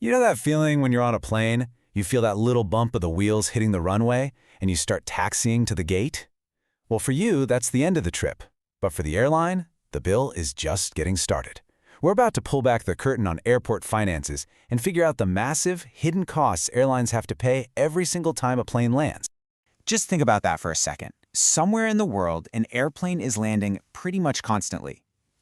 You know that feeling when you're on a plane, you feel that little bump of the wheels hitting the runway, and you start taxiing to the gate? Well, for you, that's the end of the trip. But for the airline, the bill is just getting started. We're about to pull back the curtain on airport finances and figure out the massive, hidden costs airlines have to pay every single time a plane lands. Just think about that for a second. Somewhere in the world, an airplane is landing pretty much constantly.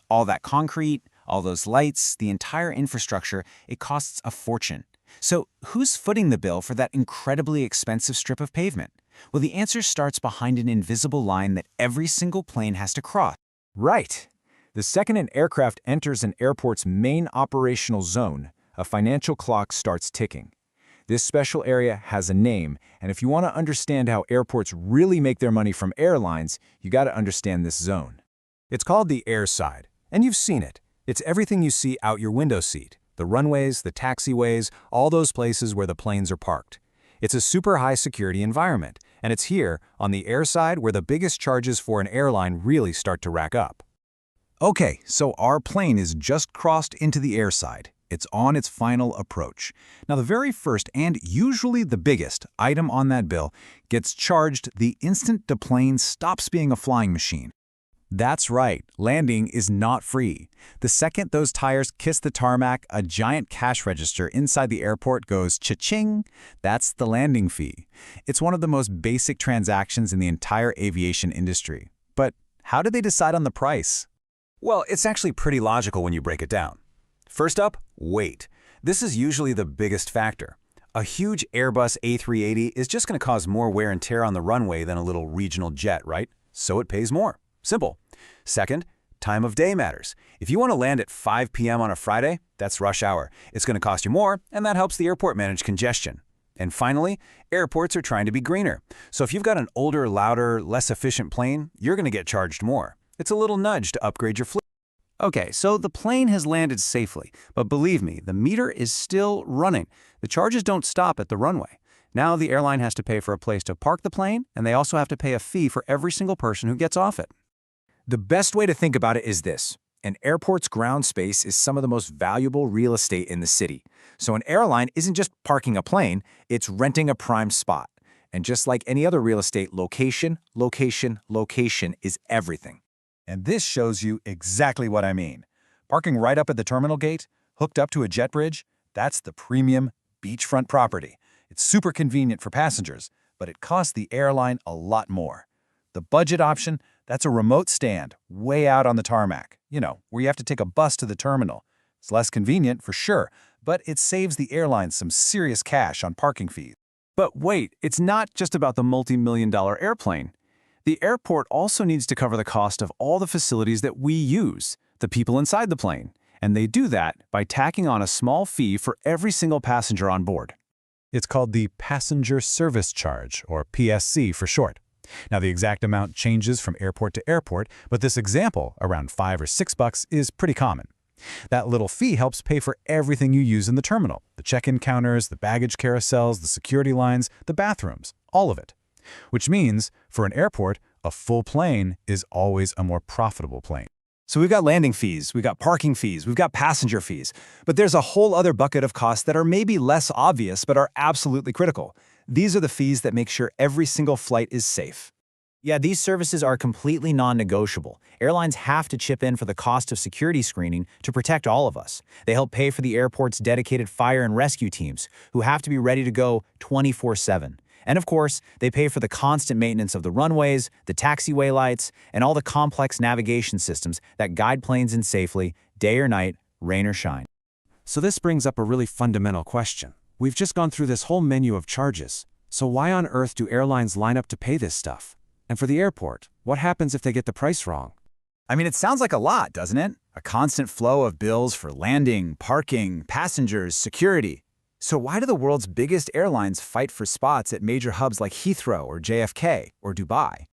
All that concrete, all those lights, the entire infrastructure, it costs a fortune. So who's footing the bill for that incredibly expensive strip of pavement? Well, the answer starts behind an invisible line that every single plane has to cross. Right. The second an aircraft enters an airport's main operational zone, a financial clock starts ticking. This special area has a name, and if you want to understand how airports really make their money from airlines, you got to understand this zone. It's called the Airside, and you've seen it. It's everything you see out your window seat. The runways, the taxiways, all those places where the planes are parked. It's a super high security environment, and it's here, on the airside, where the biggest charges for an airline really start to rack up. Okay, so our plane is just crossed into the airside. It's on its final approach. Now, the very first, and usually the biggest, item on that bill gets charged the instant the plane stops being a flying machine. That's right, landing is not free. The second those tires kiss the tarmac, a giant cash register inside the airport goes cha-ching. That's the landing fee. It's one of the most basic transactions in the entire aviation industry. But how did they decide on the price? Well, it's actually pretty logical when you break it down. First up, weight. This is usually the biggest factor. A huge Airbus A380 is just going to cause more wear and tear on the runway than a little regional jet, right? So it pays more. Simple. Second, time of day matters. If you want to land at 5 p.m. on a Friday, that's rush hour. It's going to cost you more, and that helps the airport manage congestion. And finally, airports are trying to be greener. So if you've got an older, louder, less efficient plane, you're going to get charged more. It's a little nudge to upgrade your fleet. Okay, so the plane has landed safely, but believe me, the meter is still running. The charges don't stop at the runway. Now the airline has to pay for a place to park the plane, and they also have to pay a fee for every single person who gets off it. The best way to think about it is this. An airport's ground space is some of the most valuable real estate in the city. So an airline isn't just parking a plane, it's renting a prime spot. And just like any other real estate, location, location, location is everything. And this shows you exactly what I mean. Parking right up at the terminal gate, hooked up to a jet bridge, that's the premium beachfront property. It's super convenient for passengers, but it costs the airline a lot more. The budget option, that's a remote stand way out on the tarmac, where you have to take a bus to the terminal. It's less convenient for sure, but it saves the airline some serious cash on parking fees. But wait, it's not just about the multi-million-dollar airplane. The airport also needs to cover the cost of all the facilities that we use, the people inside the plane, and they do that by tacking on a small fee for every single passenger on board. It's called the Passenger Service Charge, or PSC for short. Now, the exact amount changes from airport to airport, but this example, around $5 or $6, is pretty common. That little fee helps pay for everything you use in the terminal, the check-in counters, the baggage carousels, the security lines, the bathrooms, all of it. Which means, for an airport, a full plane is always a more profitable plane. So we've got landing fees, we've got parking fees, we've got passenger fees, but there's a whole other bucket of costs that are maybe less obvious but are absolutely critical. These are the fees that make sure every single flight is safe. Yeah, these services are completely non-negotiable. Airlines have to chip in for the cost of security screening to protect all of us. They help pay for the airport's dedicated fire and rescue teams, who have to be ready to go 24/7. And of course, they pay for the constant maintenance of the runways, the taxiway lights, and all the complex navigation systems that guide planes in safely, day or night, rain or shine. So this brings up a really fundamental question. We've just gone through this whole menu of charges. So why on earth do airlines line up to pay this stuff? And for the airport, what happens if they get the price wrong? I mean, it sounds like a lot, doesn't it? A constant flow of bills for landing, parking, passengers, security. So why do the world's biggest airlines fight for spots at major hubs like Heathrow or JFK or Dubai?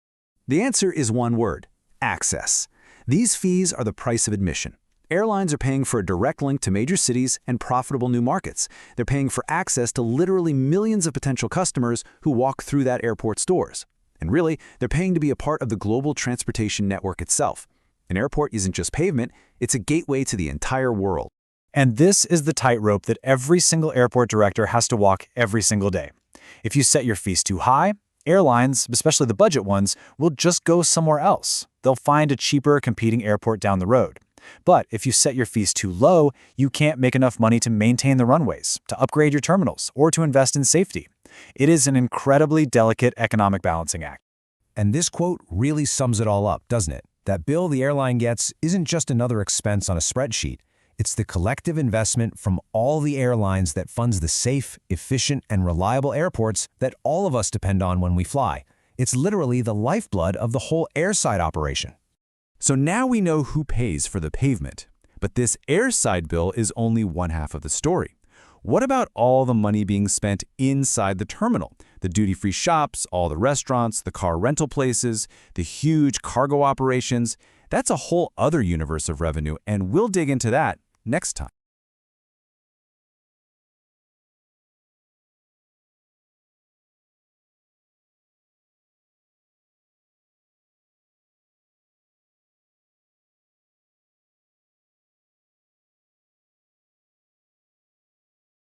The answer is one word: access. These fees are the price of admission. Airlines are paying for a direct link to major cities and profitable new markets. They're paying for access to literally millions of potential customers who walk through that airport's doors. And really, they're paying to be a part of the global transportation network itself. An airport isn't just pavement, it's a gateway to the entire world. And this is the tightrope that every single airport director has to walk every single day. If you set your fees too high, airlines, especially the budget ones, will just go somewhere else. They'll find a cheaper competing airport down the road. But if you set your fees too low, you can't make enough money to maintain the runways, to upgrade your terminals, or to invest in safety. It is an incredibly delicate economic balancing act. And this quote really sums it all up, doesn't it? That bill the airline gets isn't just another expense on a spreadsheet. It's the collective investment from all the airlines that funds the safe, efficient, and reliable airports that all of us depend on when we fly. It's literally the lifeblood of the whole airside operation. So now we know who pays for the pavement. But this airside bill is only one half of the story. What about all the money being spent inside the terminal? The duty-free shops, all the restaurants, the car rental places, the huge cargo operations. That's a whole other universe of revenue, and we'll dig into that next time.